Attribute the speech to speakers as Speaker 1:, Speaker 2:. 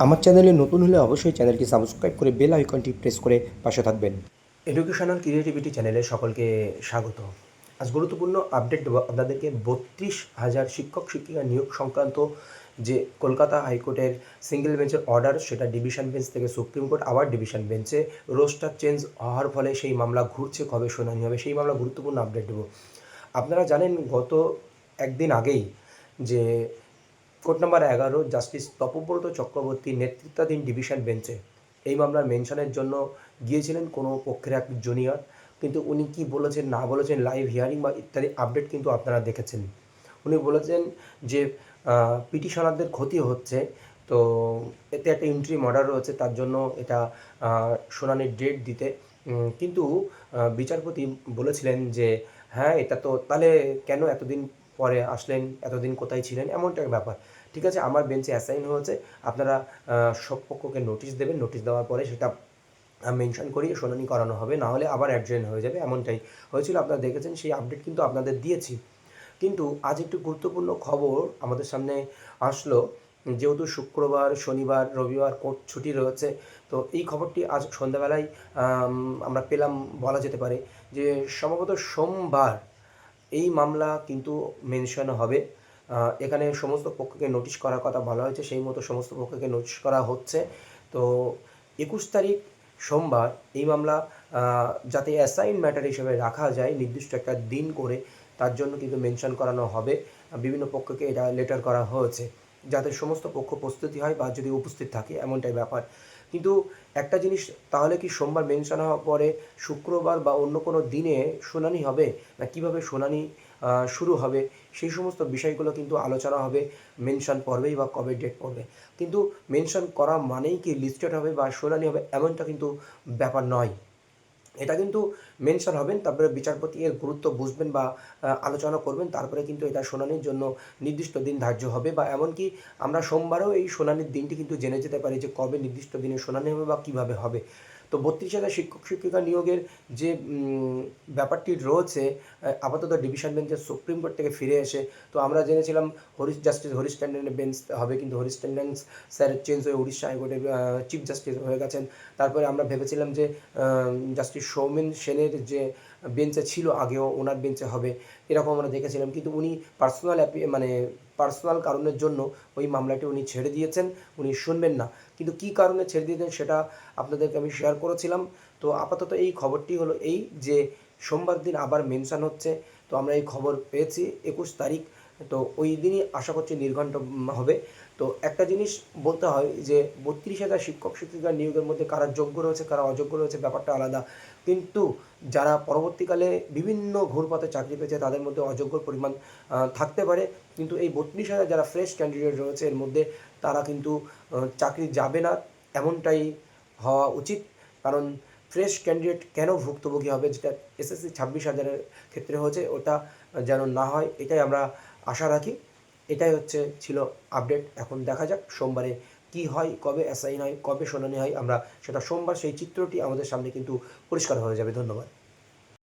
Speaker 1: আমার চ্যানেলে নতুন হলে অবশ্যই চ্যানেলটি সাবস্ক্রাইব করে বেল আইকনটি প্রেস করে পাশে থাকবেন। এডুকেশনাল ক্রিয়েটিভিটি চ্যানেলে সকলকে স্বাগত। আজ গুরুত্বপূর্ণ আপডেট দেবো আপনাদেরকে। 32,000 শিক্ষক শিক্ষিকা নিয়োগ সংক্রান্ত যে কলকাতা হাইকোর্টের সিঙ্গেল বেঞ্চের অর্ডার, সেটা ডিভিশন বেঞ্চ থেকে সুপ্রিম কোর্ট আবার ডিভিশন বেঞ্চে রোস্টার চেঞ্জ হওয়ার ফলে সেই মামলা ঘুরছে, কবে শুনানি হবে সেই মামলা গুরুত্বপূর্ণ আপডেট দেবো। আপনারা জানেন গত একদিন আগেই যে court number 11 justice Tapabrata Chakraborty নেতৃত্বাধীন ডিভিশন বেঞ্চে এই মামলার মেনশনের জন্য গিয়েছিলেন কোনো পক্ষের এক জুনিয়র। কিন্তু উনি কি বলেছেন না বলেছেন, লাইভ হিয়ারিং বা ইত্যাদি আপডেট কিন্তু আপনারা দেখেছেন। উনি বলেছেন যে পিটিশনারদের ক্ষতি হচ্ছে, তো এতে একটা ইন্ট্রিম অর্ডার রয়েছে, তার জন্য এটা শুনানির ডেট দিতে। কিন্তু বিচারপতি বলেছিলেন যে হ্যাঁ, এটা তো তাহলে কেন এতদিন পরে আসলেন, এতদিন কোথায় ছিলেন, এমনটা একটা ব্যাপার। ঠিক আছে, আমার বেঞ্চে অ্যাসাইন হয়েছে, আপনারা সব পক্ষকে নোটিশ দেবেন, নোটিশ দেওয়ার পরে সেটা মেনশন করিয়ে শুনানি করানো হবে, না হলে আবার অ্যাডজেন্ট হয়ে যাবে, এমনটাই হয়েছিল। আপনারা দেখেছেন, সেই আপডেট কিন্তু আপনাদের দিয়েছি। কিন্তু আজ একটি গুরুত্বপূর্ণ খবর আমাদের সামনে আসলো। যেহেতু শুক্রবার, শনিবার, রবিবার কোর্ট ছুটি রয়েছে, তো এই খবরটি আজ সন্ধ্যাবেলায় আমরা পেলাম বলা যেতে পারে। যে সম্ভবত সোমবার এই মামলা কিন্তু মেনশন হবে। এখানে সমস্ত পক্ষকে নোটিশ করার কথা বলা হয়েছে, সেই মতো সমস্ত পক্ষকে নোটিশ করা হচ্ছে। তো 21 তারিখ সোমবার এই মামলা যাতে অ্যাসাইন ম্যাটার হিসেবে রাখা যায় নির্দিষ্ট একটা দিন করে, তার জন্য কিন্তু মেনশন করানো হবে। বিভিন্ন পক্ষকে এটা লেটার করা হয়েছে যাতে সমস্ত পক্ষ প্রস্তুতি হয় বা যদি উপস্থিত থাকে, এমনটাই ব্যাপার। কিন্তু একটা জিনিস, তাহলে কি সোমবার মেনশন হওয়ার পরে শুক্রবার বা অন্য কোনো দিনে শুনানি হবে, না কীভাবে শুনানি শুরু হবে, সেই সমস্ত বিষয়গুলো কিন্তু আলোচনা হবে মেনশন পর্বেই বা কবে ডেট পড়বে। কিন্তু মেনশন করা মানেই কি লিস্টেড হবে বা শুনানি হবে, এমনটা কিন্তু ব্যাপার নয়। এটা কিন্তু মেনশন হবেন, তারপরে বিচারপতি এর গুরুত্ব বুঝবেন বা আলোচনা করবেন, তারপরে কিন্তু এটা শুনানির জন্য নির্দিষ্ট দিন ধার্য হবে। বা এমনকি আমরা সোমবারেও এই শুনানির দিনটি কিন্তু জেনে যেতে পারি যে কবে নির্দিষ্ট দিনে শুনানি হবে বা কীভাবে হবে। তো 32,000 শিক্ষক শিক্ষিকা নিয়োগের যে ব্যাপারটি রয়েছে, আপাতত ডিভিশন বেঞ্চের সুপ্রিম কোর্ট থেকে ফিরে এসে, তো আমরা জেনেছিলাম জাস্টিস হরিশ ট্যান্ডনের বেঞ্চ হবে, কিন্তু হরিশ ট্যান্ডন স্যার চেঞ্জ হয়ে উড়িষ্যা হাইকোর্টের চিফ জাস্টিস হয়ে গেছেন। তারপরে আমরা ভেবেছিলাম যে জাস্টিস সৌমেন সেনের যে বেঞ্চে ছিল আগেও, ওনার বেঞ্চে হবে, এরকম আমরা দেখেছিলাম। কিন্তু উনি পার্সোনাল কারণের জন্য ওই মামলাটি উনি ছেড়ে দিয়েছেন, উনি শুনবেন না। কিন্তু কী কারণে ছেড়ে দিয়েছেন সেটা আপনাদেরকে আমি শেয়ার করেছিলাম। তো আপাতত এই খবরটি হলো এই যে সোমবার দিন আবার মেনশন হচ্ছে। তো আমরা এই খবর পেয়েছি 21 তারিখ, তো ওই দিনই আশা করছি নির্ঘণ্ট হবে। তো একটা জিনিস বলতে হয় যে 32,000 শিক্ষক শিক্ষিকা নিয়োগের মধ্যে কারা যোগ্য রয়েছে, কারা অযোগ্য রয়েছে, ব্যাপারটা আলাদা। কিন্তু যারা পরবর্তীকালে বিভিন্ন ঘুরপথে চাকরি পেয়েছে, তাদের মধ্যে অযোগ্যর পরিমাণ থাকতে পারে। কিন্তু এই 32,000 যারা ফ্রেশ ক্যান্ডিডেট রয়েছে এর মধ্যে, তারা কিন্তু চাকরি যাবে না, এমনটাই হওয়া উচিত। কারণ ফ্রেশ ক্যান্ডিডেট কেন ভুক্তভোগী হবে, যেটা এসএসসি 26,000-এর ক্ষেত্রে হয়েছে, ওটা যেন না হয়, এটাই আমরা আশা রাখি। এটাই ছিল আপডেট। এখন দেখা যাক সোমবারে কি হয়, কবে অ্যাসাইন হয়, কবে শুনানি হয়, আমরা সেটা সোমবার সেই চিত্রটি আমাদের সামনে কিন্তু পরিষ্কার হয়ে যাবে। ধন্যবাদ।